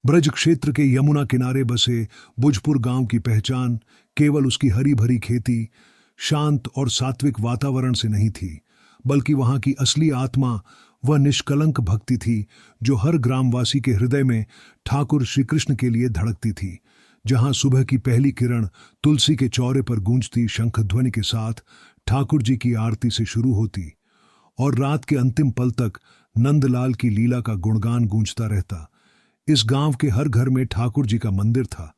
ब्रज क्षेत्र के यमुना किनारे बसे भुजपुर गांव की पहचान केवल उसकी हरी भरी खेती, शांत और सात्विक वातावरण से नहीं थी, बल्कि वहां की असली आत्मा वह निष्कलंक भक्ति थी जो हर ग्रामवासी के हृदय में ठाकुर श्री कृष्ण के लिए धड़कती थी। जहां सुबह की पहली किरण तुलसी के चौरे पर गूंजती शंख ध्वनि के साथ ठाकुर जी की आरती से शुरू होती और रात के अंतिम पल तक नंदलाल की लीला का गुणगान गूंजता रहता। इस गांव के हर घर में ठाकुर जी का मंदिर था,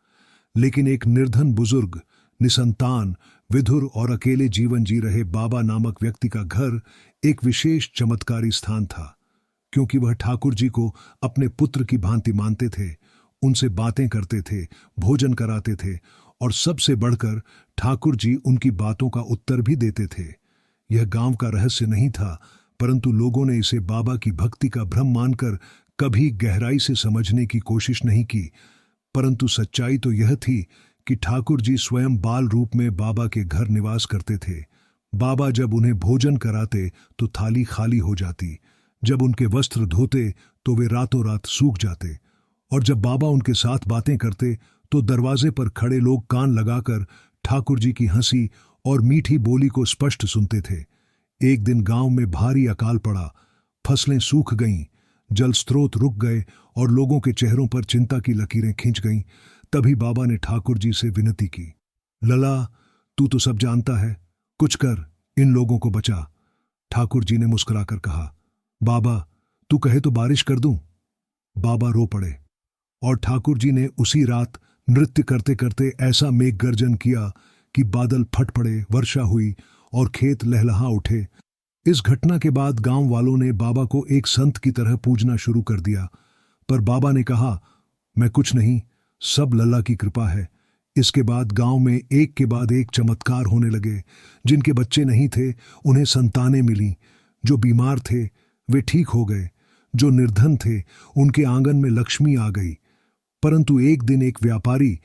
लेकिन एक निर्धन बुजुर्ग, निसंतान, विधुर और अकेले जीवन जी रहे बाबा नामक व्यक्ति का घर एक विशेष चमत्कारी स्थान था, क्योंकि वह ठाकुर जी को अपने पुत्र की भांति मानते थे, उनसे बातें करते थे, भोजन कराते थे और सबसे बढ़कर ठाकुर जी उनकी बातों का उत्तर भी देते थे। यह गांव का रहस्य नहीं था, परंतु लोगों ने इसे बाबा की भक्ति का भ्रम मानकर कभी गहराई से समझने की कोशिश नहीं की। परंतु सच्चाई तो यह थी कि ठाकुर जी स्वयं बाल रूप में बाबा के घर निवास करते थे। बाबा जब उन्हें भोजन कराते तो थाली खाली हो जाती, जब उनके वस्त्र धोते तो वे रातों रात सूख जाते, और जब बाबा उनके साथ बातें करते तो दरवाजे पर खड़े लोग कान लगाकर ठाकुर जी की हंसी और मीठी बोली को स्पष्ट सुनते थे। एक दिन गांव में भारी अकाल पड़ा, फसलें सूख गईं, जल स्रोत रुक गए और लोगों के चेहरों पर चिंता की लकीरें खिंच गईं। तभी बाबा ने ठाकुर जी से विनती की, लला, तू तो सब जानता है, कुछ कर, इन लोगों को बचा। ठाकुर जी ने मुस्कुराकर कहा, बाबा, तू कहे तो बारिश कर दूं। बाबा रो पड़े और ठाकुर जी ने उसी रात नृत्य करते करते ऐसा मेघ गर्जन किया कि बादल फट पड़े, वर्षा हुई और खेत लहलहा उठे। इस घटना के बाद गांव वालों ने बाबा को एक संत की तरह पूजना शुरू कर दिया, पर बाबा ने कहा, मैं कुछ नहीं, सब लल्ला की कृपा है। इसके बाद गांव में एक के बाद एक चमत्कार होने लगे। जिनके बच्चे नहीं थे उन्हें संतानें मिली, जो बीमार थे वे ठीक हो गए, जो निर्धन थे उनके आंगन में लक्ष्मी आ गई। परंतु एक दिन एक व्यापारी,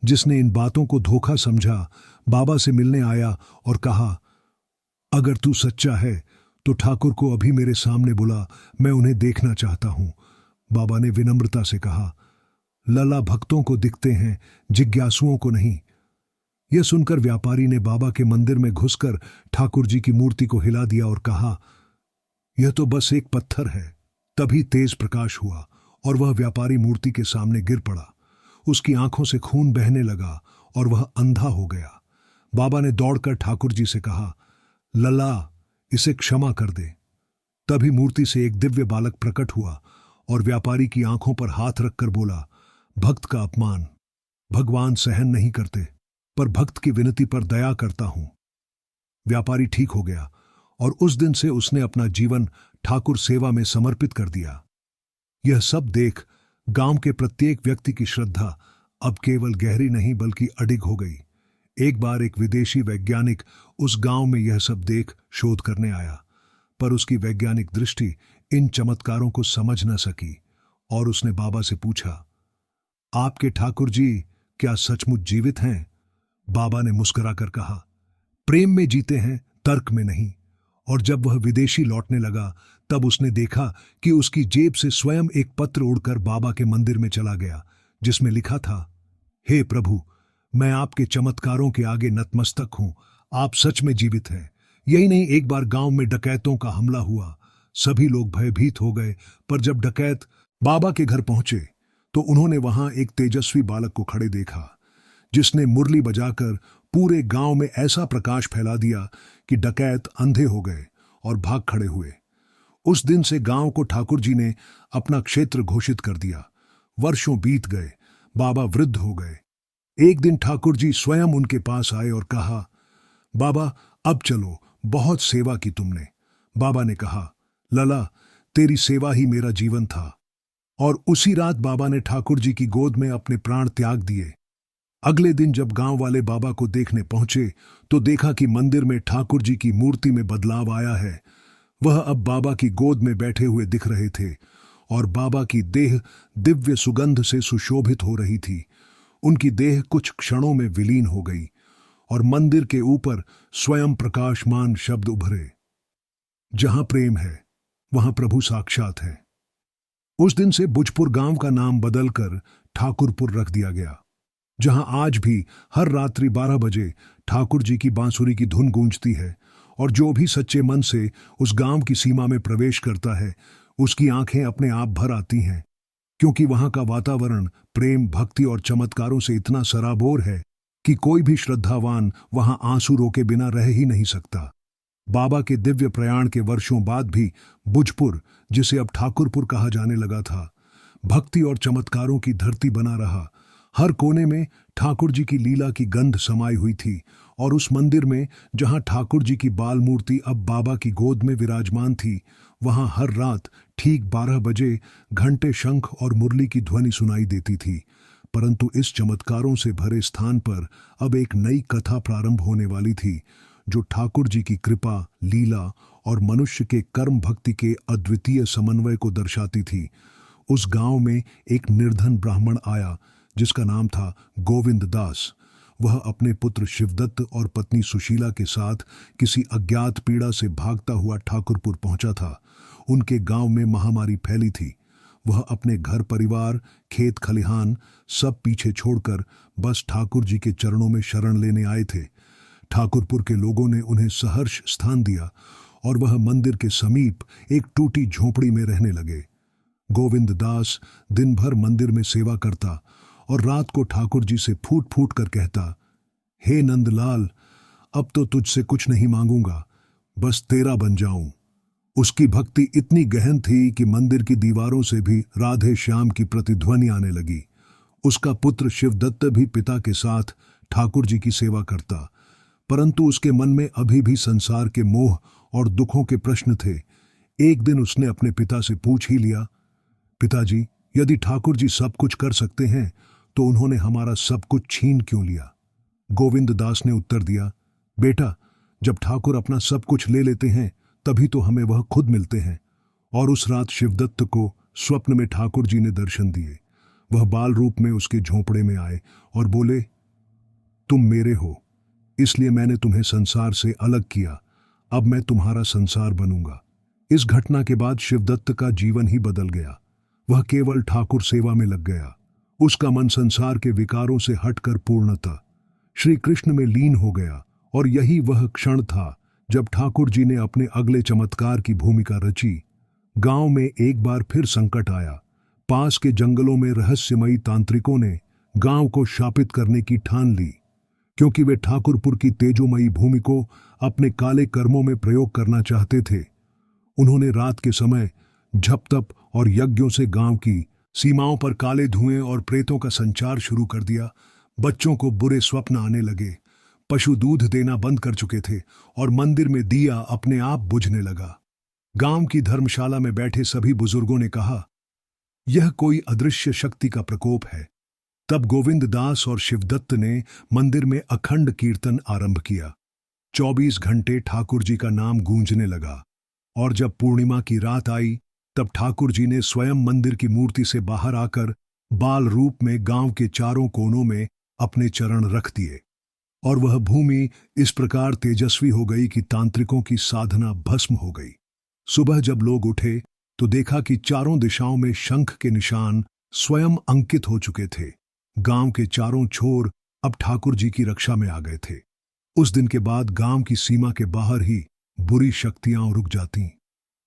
जिसने इन बातों को धोखा समझा, बाबा से मिलने आया और कहा, अगर तू सच्चा है तो ठाकुर को अभी मेरे सामने बुला, मैं उन्हें देखना चाहता हूं। बाबा ने विनम्रता से कहा, लला भक्तों को दिखते हैं, जिज्ञासुओं को नहीं। यह सुनकर व्यापारी ने बाबा के मंदिर में घुसकर ठाकुर जी की मूर्ति को हिला दिया और कहा, यह तो बस एक पत्थर है। तभी तेज प्रकाश हुआ और वह व्यापारी मूर्ति के सामने गिर पड़ा। उसकी आंखों से खून बहने लगा और वह अंधा हो गया। बाबा ने दौड़कर ठाकुर जी से कहा, लला, इसे क्षमा कर दे। तभी मूर्ति से एक दिव्य बालक प्रकट हुआ और व्यापारी की आंखों पर हाथ रखकर बोला, भक्त का अपमान भगवान सहन नहीं करते, पर भक्त की विनती पर दया करता हूं। व्यापारी ठीक हो गया और उस दिन से उसने अपना जीवन ठाकुर सेवा में समर्पित कर दिया। यह सब देख गांव के प्रत्येक व्यक्ति की श्रद्धा अब केवल गहरी नहीं बल्कि अडिग हो गई। एक बार एक विदेशी वैज्ञानिक उस गांव में यह सब देख शोध करने आया, पर उसकी वैज्ञानिक दृष्टि इन चमत्कारों को समझ न सकी और उसने बाबा से पूछा, आपके ठाकुर जी क्या सचमुच जीवित हैं? बाबा ने मुस्कुराकर कहा, प्रेम में जीते हैं, तर्क में नहीं। और जब वह विदेशी लौटने लगा तब उसने देखा कि उसकी जेब से स्वयं एक पत्र उड़कर बाबा के मंदिर में चला गया, जिसमें लिखा था, हे प्रभु, मैं आपके चमत्कारों के आगे नतमस्तक हूं, आप सच में जीवित हैं। यही नहीं, एक बार गांव में डकैतों का हमला हुआ। सभी लोग भयभीत हो गए, पर जब डकैत बाबा के घर पहुंचे तो उन्होंने वहां एक तेजस्वी बालक को खड़े देखा, जिसने मुरली बजाकर पूरे गांव में ऐसा प्रकाश फैला दिया कि डकैत अंधे हो गए और भाग खड़े हुए। उस दिन से गांव को ठाकुर जी ने अपना क्षेत्र घोषित कर दिया। वर्षों बीत गए, बाबा वृद्ध हो गए। एक दिन ठाकुर जी स्वयं उनके पास आए और कहा, बाबा, अब चलो, बहुत सेवा की तुमने। बाबा ने कहा, लला, तेरी सेवा ही मेरा जीवन था। और उसी रात बाबा ने ठाकुर जी की गोद में अपने प्राण त्याग दिए। अगले दिन जब गांव वाले बाबा को देखने पहुंचे तो देखा कि मंदिर में ठाकुर जी की मूर्ति में बदलाव आया है। वह अब बाबा की गोद में बैठे हुए दिख रहे थे और बाबा की देह दिव्य सुगंध से सुशोभित हो रही थी। उनकी देह कुछ क्षणों में विलीन हो गई और मंदिर के ऊपर स्वयं प्रकाशमान शब्द उभरे, जहां प्रेम है वहां प्रभु साक्षात है। उस दिन से बुजपुर गांव का नाम बदलकर ठाकुरपुर रख दिया गया, जहां आज भी हर रात्रि 12 बजे ठाकुर जी की बांसुरी की धुन गूंजती है, और जो भी सच्चे मन से उस गांव की सीमा में प्रवेश करता है उसकी आंखें अपने आप भर आती हैं, क्योंकि वहां का वातावरण प्रेम, भक्ति और चमत्कारों से इतना सराबोर है कि कोई भी श्रद्धावान वहां आंसू रोके बिना रह ही नहीं सकता। बाबा के दिव्य प्रयाण के वर्षों बाद भी बुजपुर, जिसे अब ठाकुरपुर कहा जाने लगा था, भक्ति और चमत्कारों की धरती बना रहा। हर कोने में ठाकुर जी की लीला की गंध समाई हुई थी, और उस मंदिर में जहां ठाकुर जी की बाल मूर्ति अब बाबा की गोद में विराजमान थी, वहां हर रात ठीक 12 बजे घंटे, शंख और मुरली की ध्वनि सुनाई देती थी। परंतु इस चमत्कारों से भरे स्थान पर अब एक नई कथा प्रारंभ होने वाली थी, जो ठाकुर जी की कृपा, लीला और मनुष्य के कर्म भक्ति के अद्वितीय समन्वय को दर्शाती थी। उस गांव में एक निर्धन ब्राह्मण आया जिसका नाम था गोविंद दास। वह अपने पुत्र शिवदत्त और पत्नी सुशीला के साथ किसी अज्ञात पीड़ा से भागता हुआ ठाकुरपुर पहुंचा था। उनके गांव में महामारी फैली थी। वह अपने घर परिवार, खेत खलिहान सब पीछे छोड़कर बस ठाकुर जी के चरणों में शरण लेने आए थे। ठाकुरपुर के लोगों ने उन्हें सहर्ष स्थान दिया और वह मंदिर के समीप एक टूटी झोपड़ी में रहने लगे। गोविंद दास दिन भर मंदिर में सेवा करता और रात को ठाकुर जी से फूट फूट कर कहता, हे नंदलाल, अब तो तुझसे कुछ नहीं मांगूंगा, बस तेरा बन जाऊं। उसकी भक्ति इतनी गहन थी कि मंदिर की दीवारों से भी राधे श्याम की प्रतिध्वनि आने लगी। उसका पुत्र शिवदत्त भी पिता के साथ ठाकुर जी की सेवा करता, परंतु उसके मन में अभी भी संसार के मोह और दुखों के प्रश्न थे। एक दिन उसने अपने पिता से पूछ ही लिया, पिताजी, यदि ठाकुर जी सब कुछ कर सकते हैं तो उन्होंने हमारा सब कुछ छीन क्यों लिया? गोविंद दास ने उत्तर दिया, बेटा, जब ठाकुर अपना सब कुछ ले लेते हैं तभी तो हमें वह खुद मिलते हैं। और उस रात शिवदत्त को स्वप्न में ठाकुर जी ने दर्शन दिए। वह बाल रूप में उसके झोंपड़े में आए और बोले, तुम मेरे हो, इसलिए मैंने तुम्हें संसार से अलग किया। अब मैं तुम्हारा संसार बनूंगा। इस घटना के बाद शिवदत्त का जीवन ही बदल गया। वह केवल ठाकुर सेवा में लग गया। उसका मन संसार के विकारों से हटकर पूर्णतः श्री कृष्ण में लीन हो गया। और यही वह क्षण था जब ठाकुर जी ने अपने अगले चमत्कार की भूमिका रची। गांव में एक बार फिर संकट आया। पास के जंगलों में रहस्यमयी तांत्रिकों ने गांव को शापित करने की ठान ली, क्योंकि वे ठाकुरपुर की तेजोमयी भूमि को अपने काले कर्मों में प्रयोग करना चाहते थे। उन्होंने रात के समय झप तप और यज्ञों से गांव की सीमाओं पर काले धुएं और प्रेतों का संचार शुरू कर दिया। बच्चों को बुरे स्वप्न आने लगे, पशु दूध देना बंद कर चुके थे और मंदिर में दिया अपने आप बुझने लगा। गांव की धर्मशाला में बैठे सभी बुजुर्गों ने कहा, यह कोई अदृश्य शक्ति का प्रकोप है। तब गोविंद दास और शिवदत्त ने मंदिर में अखंड कीर्तन आरंभ किया। 24 घंटे ठाकुर जी का नाम गूंजने लगा, और जब पूर्णिमा की रात आई तब ठाकुर जी ने स्वयं मंदिर की मूर्ति से बाहर आकर बाल रूप में गांव के चारों कोनों में अपने चरण रख दिए, और वह भूमि इस प्रकार तेजस्वी हो गई कि तांत्रिकों की साधना भस्म हो गई। सुबह जब लोग उठे तो देखा कि चारों दिशाओं में शंख के निशान स्वयं अंकित हो चुके थे। गांव के चारों छोर अब ठाकुर जी की रक्षा में आ गए थे। उस दिन के बाद गांव की सीमा के बाहर ही बुरी शक्तियां रुक जातीं,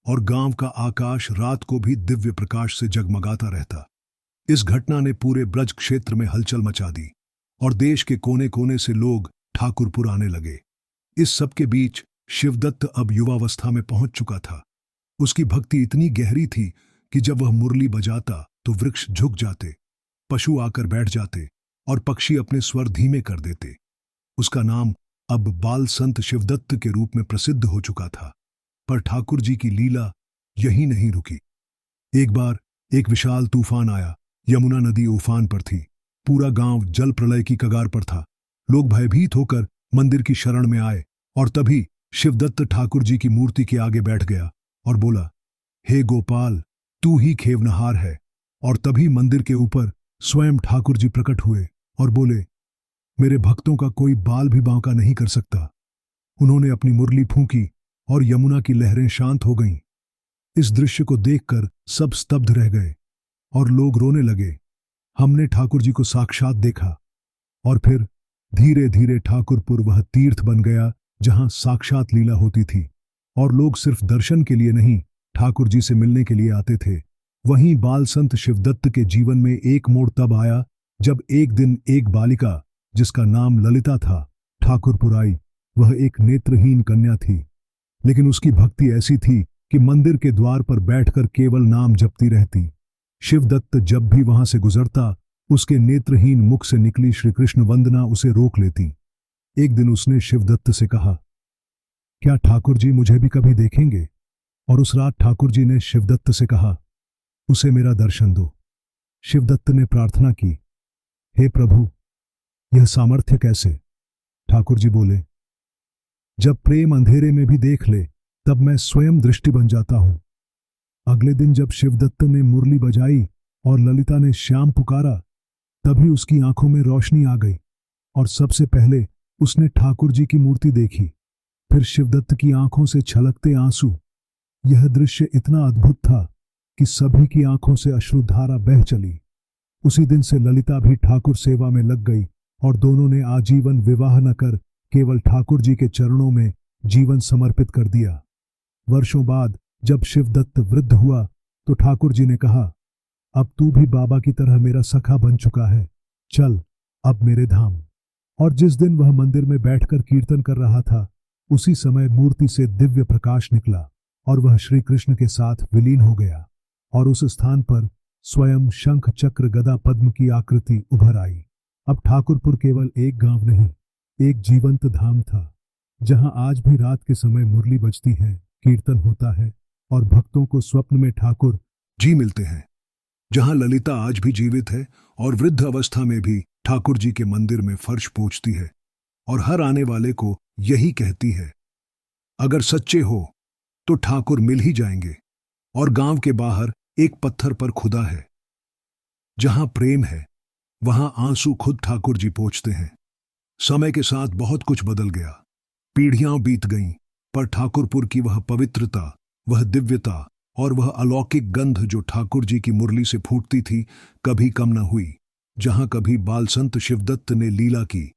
और गांव का आकाश रात को भी दिव्य प्रकाश से जगमगाता रहता। इस घटना ने पूरे ब्रज क्षेत्र में हलचल मचा दी, और देश के कोने कोने से लोग ठाकुरपुर आने लगे। इस सब के बीच शिवदत्त अब युवावस्था में पहुंच चुका था। उसकी भक्ति इतनी गहरी थी कि जब वह मुरली बजाता तो वृक्ष झुक जाते, पशु आकर बैठ जाते और पक्षी अपने स्वर धीमे कर देते। उसका नाम अब बाल संत शिवदत्त के रूप में प्रसिद्ध हो चुका था। पर ठाकुर जी की लीला यही नहीं रुकी। एक बार एक विशाल तूफान आया। यमुना नदी उफान पर थी। पूरा गांव जल प्रलय की कगार पर था। लोग भयभीत होकर मंदिर की शरण में आए, और तभी शिवदत्त ठाकुर जी की मूर्ति के आगे बैठ गया और बोला, हे गोपाल, तू ही खेवनहार है। और तभी मंदिर के ऊपर स्वयं ठाकुर जी प्रकट हुए और बोले, मेरे भक्तों का कोई बाल भी बांका नहीं कर सकता। उन्होंने अपनी मुरली फूंकी और यमुना की लहरें शांत हो गईं। इस दृश्य को देखकर सब स्तब्ध रह गए। और लोग रोने लगे। हमने ठाकुर जी को साक्षात देखा। और फिर धीरे धीरे ठाकुरपुर वह तीर्थ बन गया जहां साक्षात लीला होती थी, और लोग सिर्फ दर्शन के लिए नहीं, ठाकुर जी से मिलने के लिए आते थे। वहीं बाल संत शिवदत्त के जीवन में एक मोड़ तब आया जब एक दिन एक बालिका, जिसका नाम ललिता था, ठाकुरपुर आई। वह एक नेत्रहीन कन्या थी, लेकिन उसकी भक्ति ऐसी थी कि मंदिर के द्वार पर बैठकर केवल नाम जपती रहती। शिवदत्त जब भी वहां से गुजरता, उसके नेत्रहीन मुख से निकली श्री कृष्ण वंदना उसे रोक लेती। एक दिन उसने शिवदत्त से कहा, क्या ठाकुर जी मुझे भी कभी देखेंगे? और उस रात ठाकुर जी ने शिवदत्त से कहा, उसे मेरा दर्शन दो। शिवदत्त ने प्रार्थना की, हे प्रभु, यह सामर्थ्य कैसे? ठाकुर जी बोले, जब प्रेम अंधेरे में भी देख ले, तब मैं स्वयं दृष्टि बन जाता हूं। अगले दिन जब शिवदत्त ने मुरली बजाई और ललिता ने श्याम पुकारा, तभी उसकी आंखों में रोशनी आ गई और सबसे पहले उसने ठाकुर जी की मूर्ति देखी, फिर शिवदत्त की आंखों से छलकते आंसू। यह दृश्य इतना अद्भुत था कि सभी की आंखों से अश्रुधारा बह चली। उसी दिन से ललिता भी ठाकुर सेवा में लग गई और दोनों ने आजीवन विवाह न कर केवल ठाकुर जी के चरणों में जीवन समर्पित कर दिया। वर्षों बाद जब शिवदत्त वृद्ध हुआ तो ठाकुर जी ने कहा, अब तू भी बाबा की तरह मेरा सखा बन चुका है, चल अब मेरे धाम। और जिस दिन वह मंदिर में बैठकर कीर्तन कर रहा था, उसी समय मूर्ति से दिव्य प्रकाश निकला और वह श्री कृष्ण के साथ विलीन हो गया, और उस स्थान पर स्वयं शंख चक्र गदा पद्म की आकृति उभर आई। अब ठाकुरपुर केवल एक गांव नहीं, एक जीवंत धाम था, जहां आज भी रात के समय मुरली बजती है, कीर्तन होता है और भक्तों को स्वप्न में ठाकुर जी मिलते हैं। जहां ललिता आज भी जीवित है और वृद्ध अवस्था में भी ठाकुर जी के मंदिर में फर्श पोंछती है और हर आने वाले को यही कहती है, अगर सच्चे हो तो ठाकुर मिल ही जाएंगे। और गांव के बाहर एक पत्थर पर खुदा है, जहां प्रेम है वहां आंसू खुद ठाकुर जी पोंछते हैं। समय के साथ बहुत कुछ बदल गया, पीढ़ियां बीत गईं, पर ठाकुरपुर की वह पवित्रता, वह दिव्यता और वह अलौकिक गंध जो ठाकुर जी की मुरली से फूटती थी, कभी कम न हुई। जहां कभी बाल संत शिवदत्त ने लीला की,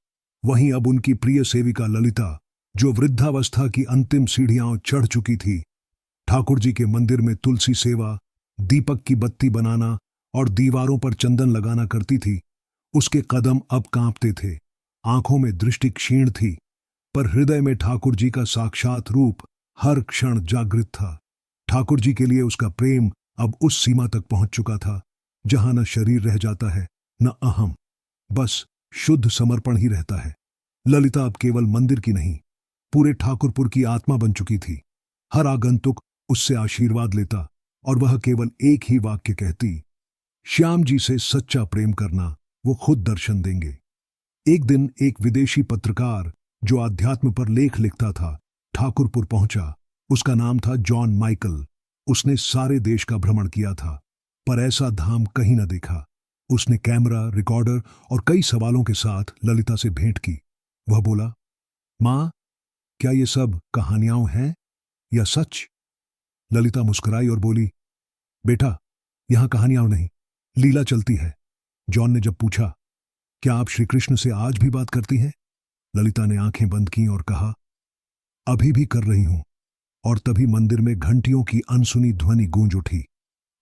वहीं अब उनकी प्रिय सेविका ललिता, जो वृद्धावस्था की अंतिम सीढ़ियां चढ़ चुकी थी, ठाकुर जी के मंदिर में तुलसी सेवा, दीपक की बत्ती बनाना और दीवारों पर चंदन लगाना करती थी। उसके कदम अब कांपते थे, आंखों में दृष्टि क्षीण थी, पर हृदय में ठाकुर जी का साक्षात रूप हर क्षण जागृत था। ठाकुर जी के लिए उसका प्रेम अब उस सीमा तक पहुंच चुका था जहां न शरीर रह जाता है, न अहम, बस शुद्ध समर्पण ही रहता है। ललिता अब केवल मंदिर की नहीं, पूरे ठाकुरपुर की आत्मा बन चुकी थी। हर आगंतुक उससे आशीर्वाद लेता और वह केवल एक ही वाक्य कहती, श्याम जी से सच्चा प्रेम करना, वो खुद दर्शन देंगे। एक दिन एक विदेशी पत्रकार जो आध्यात्म पर लेख लिखता था, ठाकुरपुर पहुंचा। उसका नाम था जॉन माइकल। उसने सारे देश का भ्रमण किया था, पर ऐसा धाम कहीं न देखा। उसने कैमरा, रिकॉर्डर और कई सवालों के साथ ललिता से भेंट की। वह बोला, मां, क्या ये सब कहानियां हैं या सच? ललिता मुस्कुराई और बोली, बेटा, यहां कहानियां नहीं, लीला चलती है। जॉन ने जब पूछा, क्या आप श्री कृष्ण से आज भी बात करती हैं? ललिता ने आंखें बंद की और कहा, अभी भी कर रही हूं। और तभी मंदिर में घंटियों की अनसुनी ध्वनि गूंज उठी।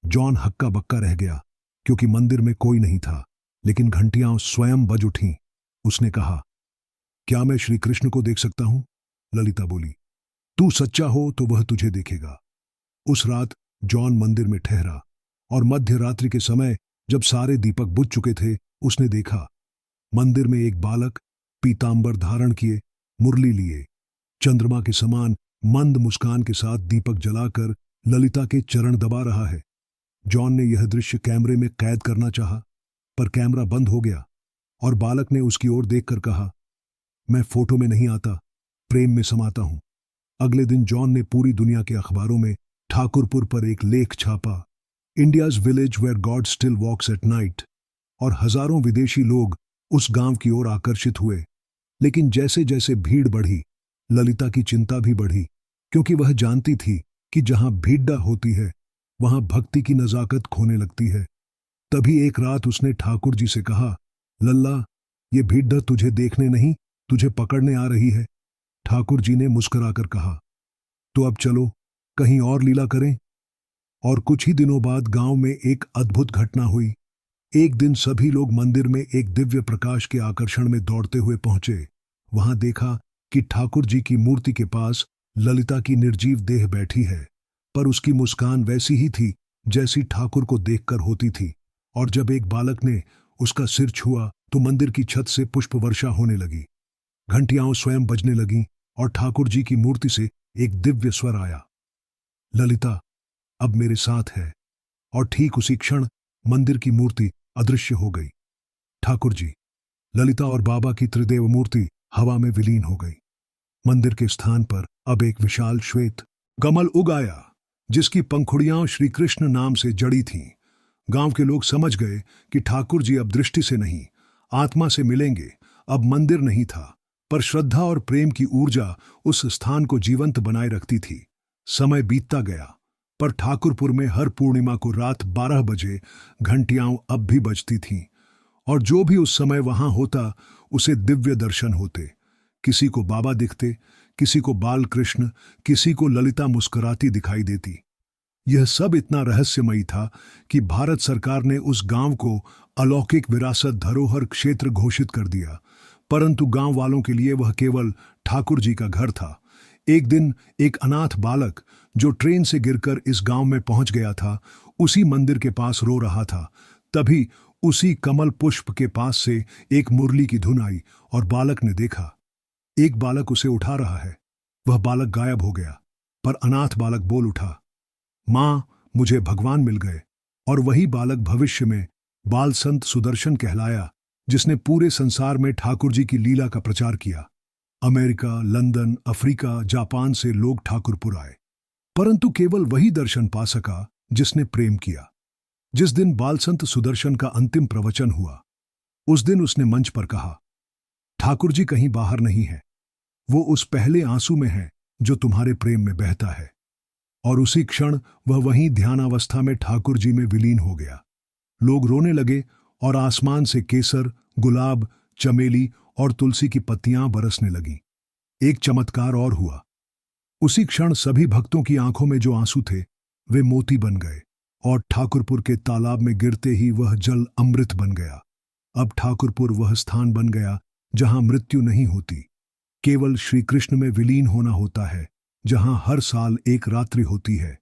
जॉन हक्का बक्का रह गया, क्योंकि मंदिर में कोई नहीं था, लेकिन घंटियां स्वयं बज उठीं। उसने कहा, क्या मैं श्री कृष्ण को देख सकता हूं? ललिता बोली, तू सच्चा हो तो वह तुझे देखेगा। उस रात जॉन मंदिर में ठहरा और मध्य रात्रि के समय जब सारे दीपक बुझ चुके थे, उसने देखा मंदिर में एक बालक पीतांबर धारण किए, मुरली लिए, चंद्रमा के समान मंद मुस्कान के साथ दीपक जलाकर ललिता के चरण दबा रहा है। जॉन ने यह दृश्य कैमरे में कैद करना चाहा, पर कैमरा बंद हो गया और बालक ने उसकी ओर देखकर कहा, मैं फोटो में नहीं आता, प्रेम में समाता हूं। अगले दिन जॉन ने पूरी दुनिया के अखबारों में ठाकुरपुर पर एक लेख छापा, India's village where God still walks at night, और हजारों विदेशी लोग उस गांव की ओर आकर्षित हुए। लेकिन जैसे जैसे भीड़ बढ़ी, ललिता की चिंता भी बढ़ी, क्योंकि वह जानती थी कि जहां भीड़ होती है, वहां भक्ति की नजाकत खोने लगती है। तभी एक रात उसने ठाकुर जी से कहा, लल्ला, ये भीड़ तुझे देखने नहीं, तुझे पकड़ने आ रही है। ठाकुर जी ने मुस्कुराकर कहा, तो अब चलो, कहीं और लीला करें। और कुछ ही दिनों बाद गांव में एक अद्भुत घटना हुई। एक दिन सभी लोग मंदिर में एक दिव्य प्रकाश के आकर्षण में दौड़ते हुए पहुंचे। वहां देखा कि ठाकुर जी की मूर्ति के पास ललिता की निर्जीव देह बैठी है, पर उसकी मुस्कान वैसी ही थी जैसी ठाकुर को देखकर होती थी। और जब एक बालक ने उसका सिर छुआ तो मंदिर की छत से पुष्प वर्षा होने लगी, घंटियां स्वयं बजने लगीं और ठाकुर जी की मूर्ति से एक दिव्य स्वर आया, ललिता अब मेरे साथ है। और ठीक उसी क्षण मंदिर की मूर्ति अदृश्य हो गई। ठाकुर जी, ललिता और बाबा की त्रिदेव मूर्ति हवा में विलीन हो गई। मंदिर के स्थान पर अब एक विशाल श्वेत कमल उग आया, जिसकी पंखुड़ियां श्री कृष्ण नाम से जड़ी थीं। गांव के लोग समझ गए कि ठाकुर जी अब दृष्टि से नहीं, आत्मा से मिलेंगे। अब मंदिर नहीं था, पर श्रद्धा और प्रेम की ऊर्जा उस स्थान को जीवंत बनाए रखती थी। समय बीतता गया, पर ठाकुरपुर में हर पूर्णिमा को रात 12 बजे घंटियां अब भी बजती थीं, और जो भी उस समय वहां होता उसे दिव्य दर्शन होते। किसी को बाबा दिखते, किसी को बाल कृष्ण, किसी को ललिता मुस्कुराती दिखाई देती। यह सब इतना रहस्यमयी था कि भारत सरकार ने उस गांव को अलौकिक विरासत धरोहर क्षेत्र घोषित कर दिया, परंतु गांव वालों के लिए वह केवल ठाकुर जी का घर था। एक दिन एक अनाथ बालक जो ट्रेन से गिरकर इस गांव में पहुंच गया था, उसी मंदिर के पास रो रहा था। तभी उसी कमल पुष्प के पास से एक मुरली की धुन आई और बालक ने देखा, एक बालक उसे उठा रहा है। वह बालक गायब हो गया, पर अनाथ बालक बोल उठा, मां, मुझे भगवान मिल गए। और वही बालक भविष्य में बाल संत सुदर्शन कहलाया, जिसने पूरे संसार में ठाकुर जी की लीला का प्रचार किया। अमेरिका, लंदन, अफ्रीका, जापान से लोग ठाकुरपुर आए, परंतु केवल वही दर्शन पा सका जिसने प्रेम किया। जिस दिन बाल संत सुदर्शन का अंतिम प्रवचन हुआ, उस दिन उसने मंच पर कहा, ठाकुर जी कहीं बाहर नहीं है, वो उस पहले आंसू में है जो तुम्हारे प्रेम में बहता है। और उसी क्षण वह वहीं ध्यानावस्था में ठाकुर जी में विलीन हो गया। लोग रोने लगे और आसमान से केसर, गुलाब, चमेली और तुलसी की पत्तियां बरसने लगीं। एक चमत्कार और हुआ। उसी क्षण सभी भक्तों की आंखों में जो आंसू थे वे मोती बन गए, और ठाकुरपुर के तालाब में गिरते ही वह जल अमृत बन गया। अब ठाकुरपुर वह स्थान बन गया जहां मृत्यु नहीं होती, केवल श्री कृष्ण में विलीन होना होता है, जहां हर साल एक रात्रि होती है,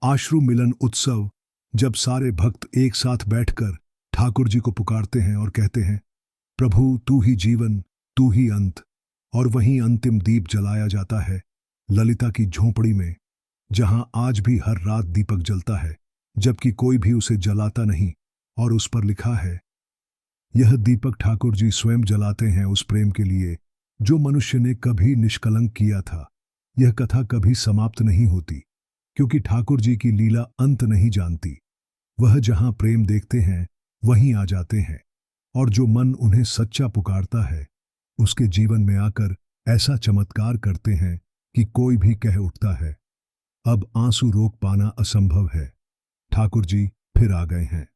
आश्रु मिलन उत्सव, जब सारे भक्त एक साथ बैठकर ठाकुर जी को पुकारते हैं और कहते हैं, प्रभु तू ही जीवन, तू ही अंत। और वहीं अंतिम दीप जलाया जाता है ललिता की झोंपड़ी में, जहां आज भी हर रात दीपक जलता है, जबकि कोई भी उसे जलाता नहीं। और उस पर लिखा है, यह दीपक ठाकुर जी स्वयं जलाते हैं उस प्रेम के लिए जो मनुष्य ने कभी निष्कलंक किया था। यह कथा कभी समाप्त नहीं होती, क्योंकि ठाकुर जी की लीला अंत नहीं जानती। वह जहां प्रेम देखते हैं वहीं आ जाते हैं, और जो मन उन्हें सच्चा पुकारता है उसके जीवन में आकर ऐसा चमत्कार करते हैं कि कोई भी कह उठता है, अब आंसू रोक पाना असंभव है, ठाकुर जी फिर आ गए हैं।